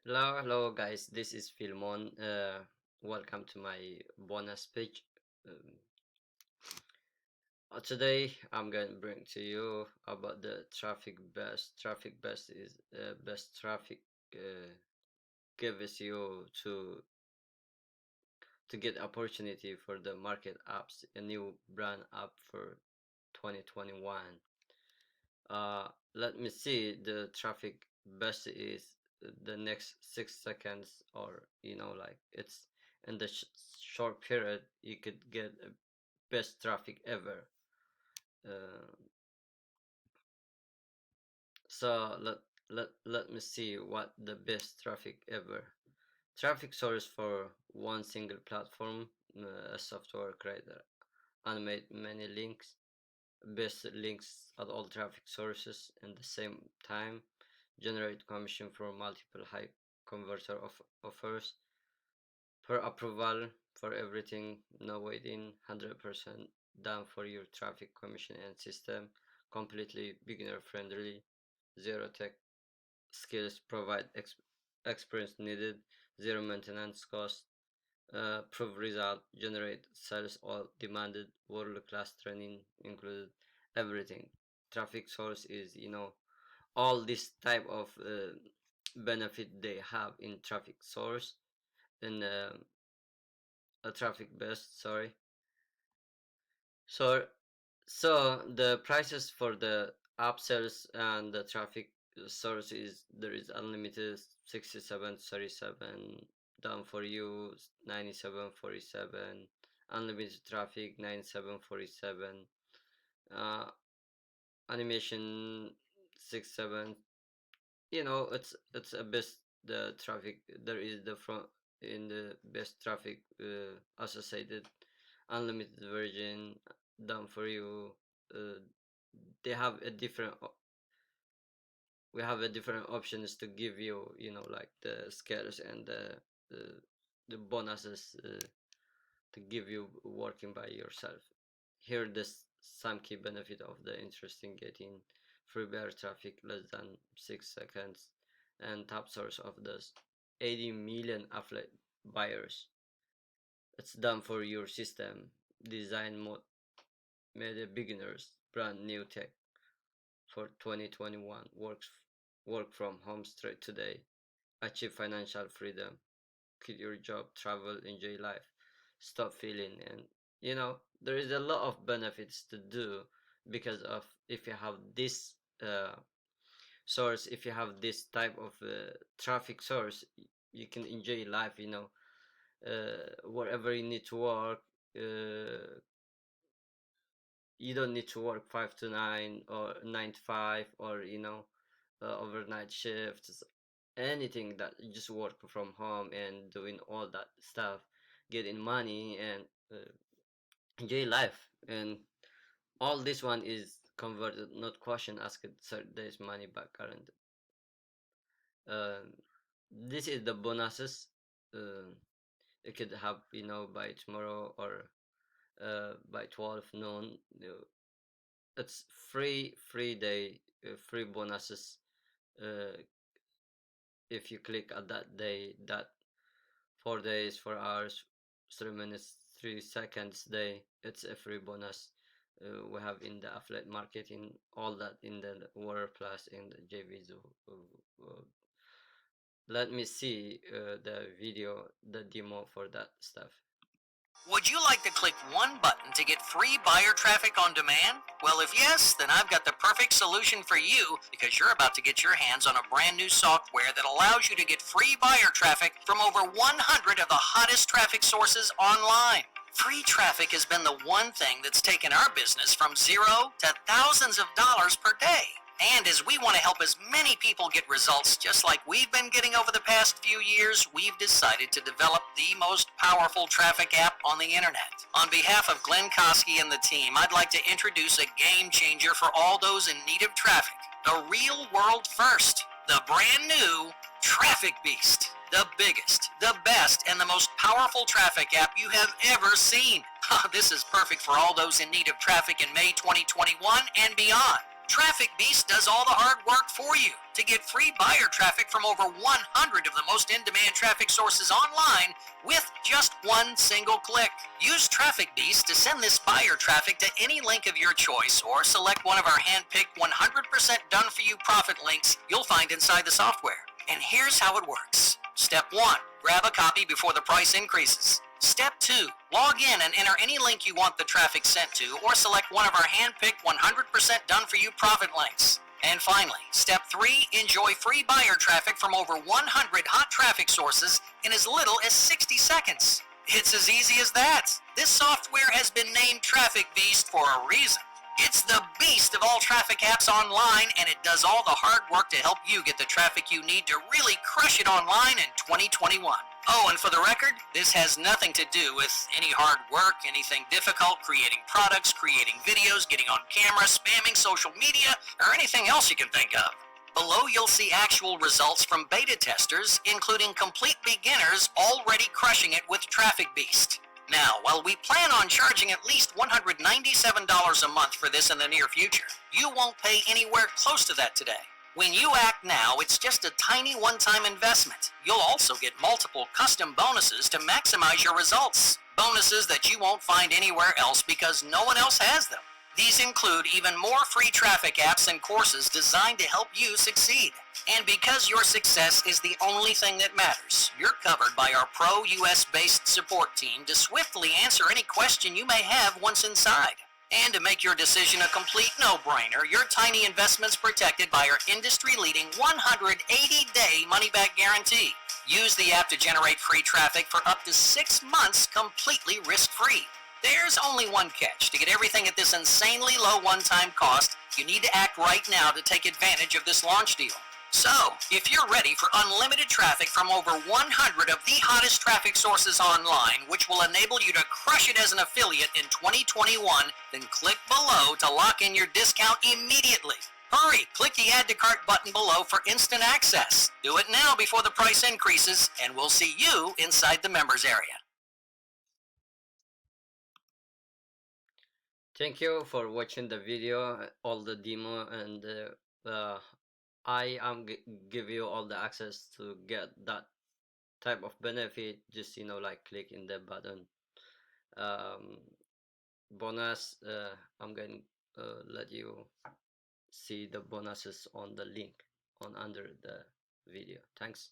Hello guys, this is Filmon. Welcome to my bonus page. Um, Today I'm going to bring to you about the traffic best. Traffic best is best traffic uh, gives you to get opportunity for the market apps, a new brand app for 2021. Let me see the traffic best is the next 6 seconds, or like it's in the short period you could get a best traffic ever. uh, so let me see what the best traffic ever. Traffic source for one single platform. A software creator animate many links, best links at all traffic sources in the same time, generate commission for multiple high converter offers, per approval for everything, no waiting, 100% done for your traffic commission and system, completely beginner friendly, zero tech skills, provide experience needed, zero maintenance cost, prove result, generate sales all demanded, world class training included, everything. Traffic source is, all this type of benefit they have in traffic source, in a traffic best, sorry. So so the prices for the upsells and the traffic source is, there is unlimited 67.37, done for you 97.47, unlimited traffic 97.47, uh animation 6 7. It's a best. The traffic there is the front in the best traffic associated, unlimited version, done for you. uh, they have a different we have a different options to give you, like the scales and the bonuses, to give you working by yourself. Here this some key benefit of the interesting: getting free bear traffic less than 6 seconds, and top source of those 80 million affiliate buyers. It's done for your system, design mode, made a beginners, brand new tech for 2021, work from home straight today, achieve financial freedom, quit your job, travel, enjoy life, stop feeling. And there is a lot of benefits to do, because of, if you have this uh, source, if you have this type of traffic source, you can enjoy life, wherever you need to work. You don't need to work 5 to 9 or 9 to 5, or overnight shifts, anything. That you just work from home and doing all that stuff, getting money, and uh, enjoy life. And all this one is converted, not question asked, so there's money back guaranteed. um, this is the bonuses. uh, you could have, by tomorrow, or by 12 noon. It's free day, free bonuses. uh, if you click at that day, that 4 days, 4 hours, 3 minutes, 3 seconds day, it's a free bonus. We have in the affiliate marketing, all that in the Warrior Plus in the JVZoo. Let me see the video, the demo for that stuff. Would you like to click one button to get free buyer traffic on demand? Well, if yes, then I've got the perfect solution for you, because you're about to get your hands on a brand new software that allows you to get free buyer traffic from over 100 of the hottest traffic sources online. Free traffic has been the one thing that's taken our business from zero to thousands of dollars per day. And as we want to help as many people get results just like we've been getting over the past few years, we've decided to develop the most powerful traffic app on the internet. On behalf of Glenn Kosky and the team, I'd like to introduce a game changer for all those in need of traffic. The real world first, the brand new Traffic Beast. The biggest, the best, and the most powerful traffic app you have ever seen. This is perfect for all those in need of traffic in May 2021 and beyond. Traffic Beast does all the hard work for you to get free buyer traffic from over 100 of the most in-demand traffic sources online with just one single click. Use Traffic Beast to send this buyer traffic to any link of your choice or select one of our hand-picked 100% done-for-you profit links you'll find inside the software. And here's how it works. Step 1. Grab a copy before the price increases. Step 2. Log in and enter any link you want the traffic sent to or select one of our hand-picked 100% done-for-you profit links. And finally, Step 3. Enjoy free buyer traffic from over 100 hot traffic sources in as little as 60 seconds. It's as easy as that. This software has been named Traffic Beast for a reason. It's the beast of all traffic apps online, and it does all the hard work to help you get the traffic you need to really crush it online in 2021. Oh, and for the record, this has nothing to do with any hard work, anything difficult, creating products, creating videos, getting on camera, spamming social media, or anything else you can think of. Below, you'll see actual results from beta testers, including complete beginners already crushing it with Traffic Beast. Now, while we plan on charging at least $197 a month for this in the near future, you won't pay anywhere close to that today. When you act now, it's just a tiny one-time investment. You'll also get multiple custom bonuses to maximize your results. Bonuses that you won't find anywhere else because no one else has them. These include even more free traffic apps and courses designed to help you succeed. And because your success is the only thing that matters, you're covered by our pro US-based support team to swiftly answer any question you may have once inside. And to make your decision a complete no-brainer, your tiny investment's protected by our industry-leading 180-day money-back guarantee. Use the app to generate free traffic for up to 6 months completely risk-free. There's only one catch. To get everything at this insanely low one-time cost, you need to act right now to take advantage of this launch deal. So, if you're ready for unlimited traffic from over 100 of the hottest traffic sources online, which will enable you to crush it as an affiliate in 2021, then click below to lock in your discount immediately. Hurry, click the Add to Cart button below for instant access. Do it now before the price increases, and we'll see you inside the members area. Thank you for watching the video, all the demo, and I am give you all the access to get that type of benefit. Just like click in the button. Bonus. I'm going to let you see the bonuses on the link on under the video. Thanks.